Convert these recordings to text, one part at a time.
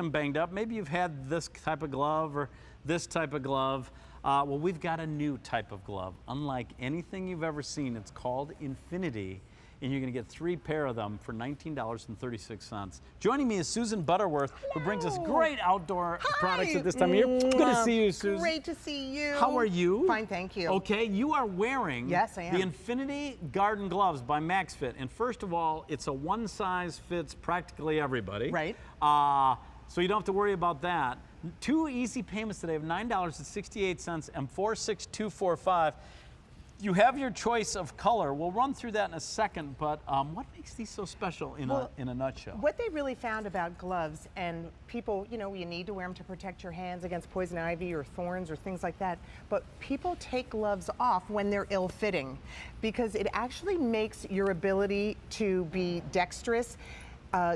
them banged up. Maybe you've had this type of glove or this type of glove. Well, we've got a new type of glove. Unlike anything you've ever seen, it's called Infinity, and you're going to get 3 pair of them for $19.36. Joining me is Susan Butterworth, who brings us great outdoor products at this time of year. Good to see you, Susan. Great to see you. How are you? Fine, thank you. Okay, you are wearing Yes, I am. the Infinity Garden Gloves by Maxfit. And first of all, it's a one size fits practically everybody. Right. So you don't have to worry about that. 2 easy payments today of $9.68 and $46245. You have your choice of color. We'll run through that in a second, but what makes these so special in a nutshell? What they really found about gloves, and people, you know, you need to wear them to protect your hands against poison ivy or thorns or things like that, but people take gloves off when they're ill-fitting because it actually makes your ability to be dexterous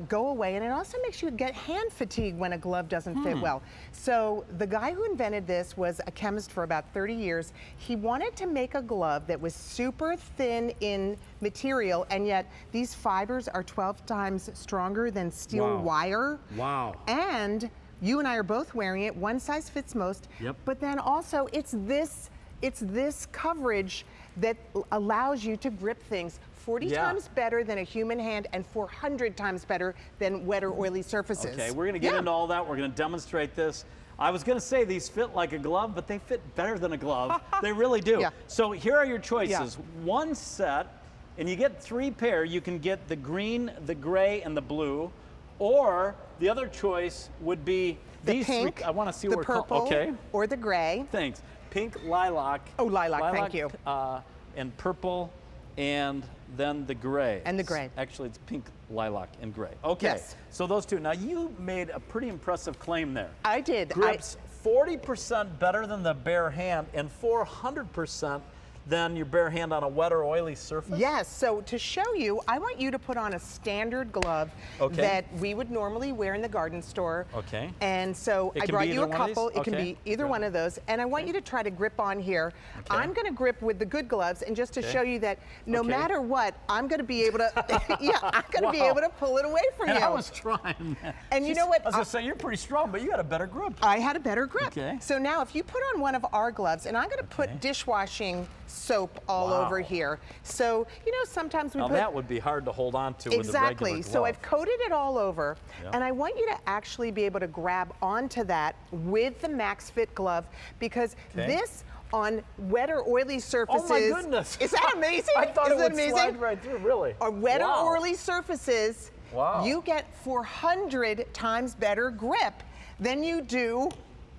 go away, and it also makes you get hand fatigue when a glove doesn't fit well. So the guy who invented this was a chemist for about 30 years. He wanted to make a glove that was super thin in material, and yet these fibers are 12 times stronger than steel wire. Wow. And you and I are both wearing it. One size fits most. Yep. But then also it's this coverage that allows you to grip things 40 times better than a human hand and 400 times better than wet or oily surfaces. Okay, we're going to get into all that. We're going to demonstrate this. I was going to say these fit like a glove, but they fit better than a glove. They really do. Yeah. So here are your choices. One set, and you get 3 pair. You can get the green, the gray, and the blue. Or the other choice would be The these pink, 3. I want to see the what purple, okay. or the gray. Thanks. Pink, lilac. Oh, lilac, thank you. And purple, and then the gray. And the gray. Actually, it's pink, lilac, and gray. Okay, Yes. so those 2. Now, you made a pretty impressive claim there. I did. Grips 40% better than the bare hand and 400% than your bare hand on a wet or oily surface? Yes, so to show you, I want you to put on a standard glove that we would normally wear in the garden store. Okay. And so I brought you a couple. It can be either one of those. And I want you to try to grip on here. Okay. I'm going to grip with the good gloves, and just to show you that no matter what, I'm going to be able to, I'm going to be able to pull it away from you. I was trying. And you know what? I was going to say, you're pretty strong, but you got a better grip. I had a better grip. Okay. So now if you put on one of our gloves, and I'm going to put dishwashing soap all over here. So, you know, sometimes we now put... that would be hard to hold on to with a regular glove. Exactly. So I've coated it all over, and I want you to actually be able to grab onto that with the Maxfit glove, because this on wet or oily surfaces... Oh my goodness! Is that amazing? I thought Isn't it would amazing? slide right through, really. On wet or oily surfaces, you get 400 times better grip than you do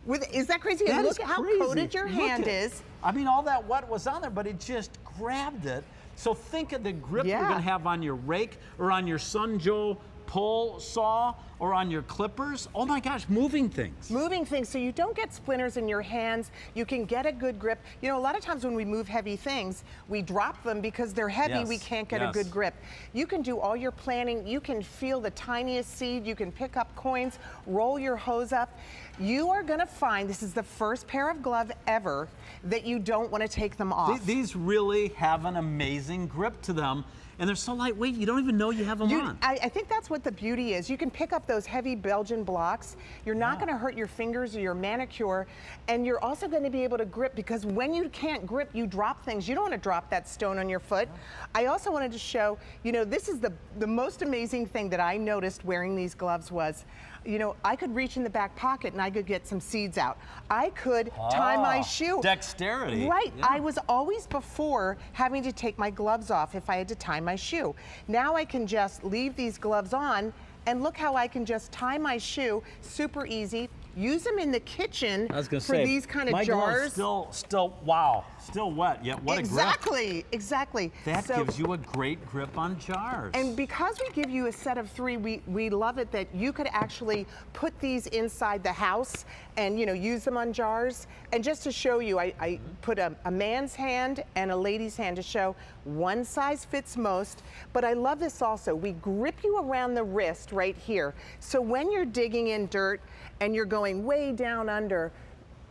with... Is that crazy? That Look is at how crazy. coated your hand Look is. I mean, all that wet was on there, but it just grabbed it. So think of the grip you're going to have on your rake or on your Sun Joe pole saw or on your clippers. Oh my gosh, moving things. Moving things, so you don't get splinters in your hands. You can get a good grip. You know, a lot of times when we move heavy things, we drop them because they're heavy. We can't get a good grip. You can do all your planning. You can feel the tiniest seed. You can pick up coins, roll your hose up. You are going to find this is the first pair of glove ever that you don't want to take them off. These really have an amazing grip to them. And they're so lightweight, you don't even know you have them on. I think that's what the beauty is. You can pick up those heavy Belgian blocks. You're not going to hurt your fingers or your manicure. And you're also going to be able to grip, because when you can't grip, you drop things. You don't want to drop that stone on your foot. I also wanted to show, you know, this is the most amazing thing that I noticed wearing these gloves was, you know, I could reach in the back pocket and I could get some seeds out. I could tie my shoe. Dexterity. Right. I was always before having to take my gloves off if I had to tie my shoe. Now I can just leave these gloves on, and look how I can just tie my shoe, super easy. Use them in the kitchen for these kind of my jars. Glove's still wet, yet what a grip. Exactly. That gives you a great grip on jars. And because we give you a set of 3, we love it that you could actually put these inside the house and, you know, use them on jars. And just to show you, I put a man's hand and a lady's hand to show one size fits most. But I love this also. We grip you around the wrist right here. So when you're digging in dirt and you're going way down under,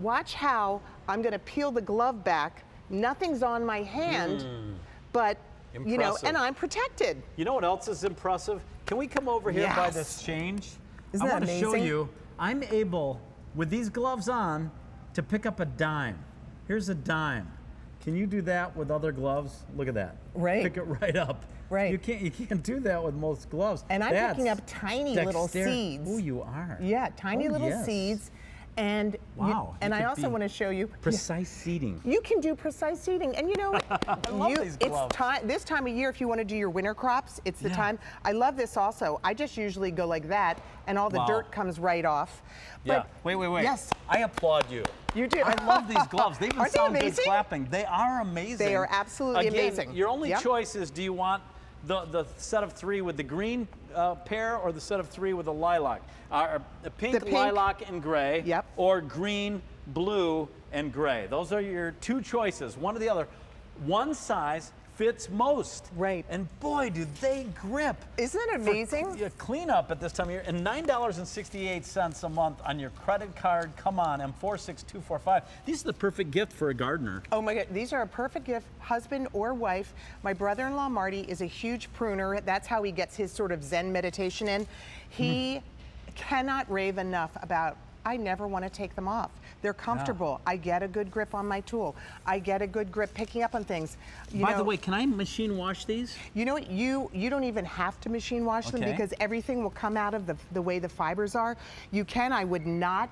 watch how I'm going to peel the glove back. Nothing's on my hand, but, you know, and I'm protected. You know what else is impressive? Can we come over here by this change? Isn't that amazing? I want to show you. I'm able, with these gloves on, to pick up a dime. Here's a dime. Can you do that with other gloves? Look at that. Right. Pick it right up. Right. You can't do that with most gloves. And I'm picking up tiny little dexterity. seeds. Oh, you are. Yeah, tiny little yes. seeds. And Wow. and You I could also be want to show you precise seating. You can do precise seeding, and you know what? I love these gloves. It's time. This time of year, if you want to do your winter crops, it's the Yeah. time. I love this also. I just usually go like that, and all the Wow. dirt comes right off. Yeah. But Wait. Yes, I applaud you. you do. I love these gloves. They even Aren't they sound good amazing? clapping. They are amazing. They are absolutely Again, amazing. Your only Yep. choice is, do you want the set of 3 with the green pair, or the set of 3 with the lilac? The pink, lilac, and gray, Yep. or green, blue, and gray. Those are your 2 choices, one or the other. One size fits most. Right. And boy, do they grip. Isn't it amazing? For cleanup at this time of year, and $9.68 a month on your credit card. Come on, M46245. These are the perfect gift for a gardener. Oh my God, these are a perfect gift, husband or wife. My brother-in-law, Marty, is a huge pruner. That's how he gets his sort of Zen meditation in. He cannot rave enough about, I never want to take them off. They're comfortable. I get a good grip on my tool. I get a good grip picking up on things. By the way, can I machine wash these? You know what? You don't even have to machine wash them, Okay. because everything will come out of the way the fibers are. You can. I would not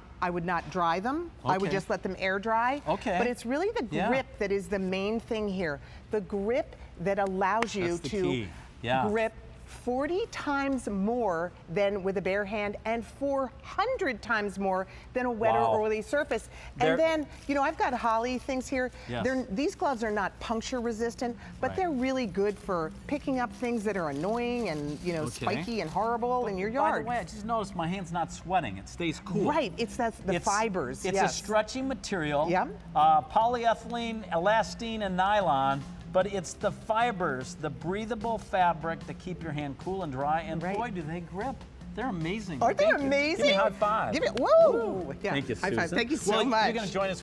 dry them. I would Okay. just let them air dry. Okay. But it's really the Yeah. grip that is the main thing here. The grip that allows you That's the to key. Yeah. grip 40 times more than with a bare hand, and 400 times more than a wet Wow. or oily surface. They're- And then, you know, I've got holly things here. Yes. These gloves are not puncture resistant, but Right. they're really good for picking up things that are annoying and, you know, Okay. spiky and horrible in your By yard. the way, I just noticed my hand's not sweating. It stays cool. Right, it's the fibers. It's yes. a stretchy material. Yep. Polyethylene, elastine, and nylon. But it's the fibers, the breathable fabric that keep your hand cool and dry. And Right. boy, do they grip. They're amazing. Aren't they Thank you. amazing? Give me a high five. Give me, whoa! Yeah, Thank you, high Susan. five. Thank you so well, much. You're going to join us